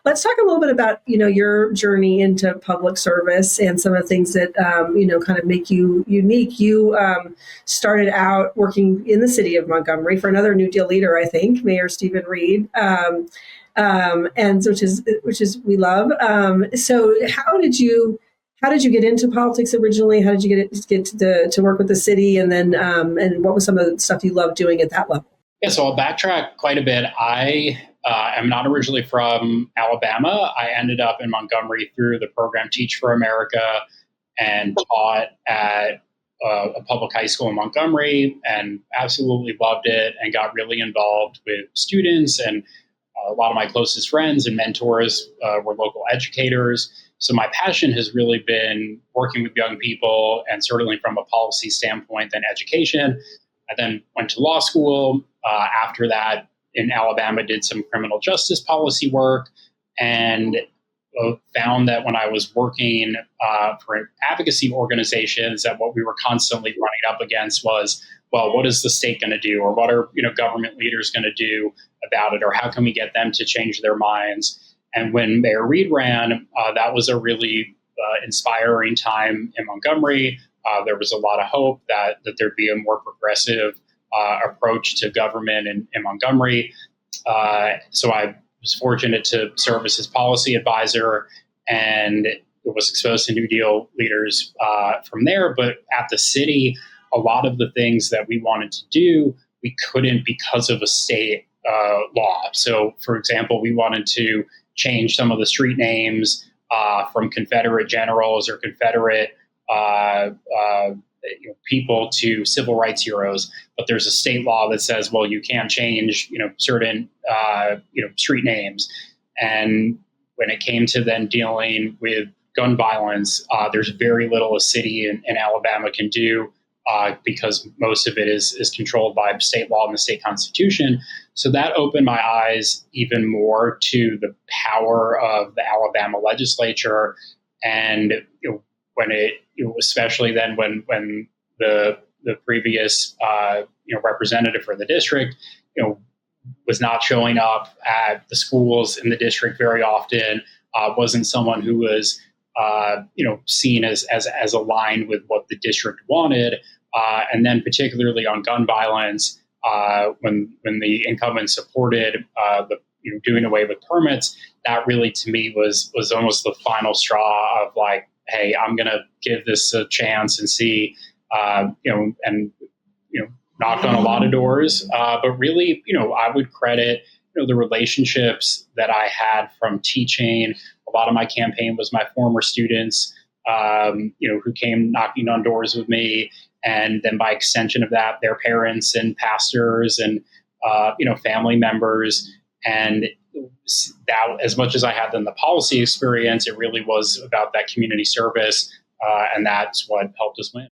let's talk a little bit about, your journey into public service and some of the things that, kind of make you unique. You started out working in the city of Montgomery for another New Deal leader, I think, Mayor Steven Reed, and which is we love. So how did you get into politics originally? How did you get to work with the city, and then and what was some of the stuff you loved doing at that level? Yeah, so I'll backtrack quite a bit. I am not originally from Alabama. I ended up in Montgomery through the program Teach for America and taught at a public high school in Montgomery, and absolutely loved it and got really involved with students. And a lot of my closest friends and mentors were local educators. So my passion has really been working with young people, and certainly from a policy standpoint, then education. I then went to law school. After that, in Alabama, did some criminal justice policy work, and found that when I was working for advocacy organizations, that what we were constantly running up against was, well, what is the state going to do, or what are government leaders going to do about it, or how can we get them to change their minds? And when Mayor Reed ran, that was a really inspiring time in Montgomery. There was a lot of hope that there'd be a more progressive approach to government in Montgomery. So I was fortunate to serve as his policy advisor, and was exposed to New Deal leaders from there. But at the city, a lot of the things that we wanted to do, we couldn't because of a state law. So, for example, we wanted to change some of the street names from Confederate generals or Confederate people to civil rights heroes, but there's a state law that says, well, you can't change, certain, street names. And when it came to then dealing with gun violence, there's very little a city in Alabama can do because most of it is controlled by state law and the state constitution. So that opened my eyes even more to the power of the Alabama legislature. And when especially then when the previous representative for the district was not showing up at the schools in the district very often, wasn't someone who was seen as aligned with what the district wanted, and then particularly on gun violence, when the incumbent supported the doing away with permits, that really to me was almost the final straw of like, hey, I'm going to give this a chance and see, knocked on a lot of doors. But really, I would credit, the relationships that I had from teaching. A lot of my campaign was my former students, who came knocking on doors with me. And then by extension of that, their parents and pastors and, family members. And that, as much as I had in the policy experience, it really was about that community service. And that's what helped us win.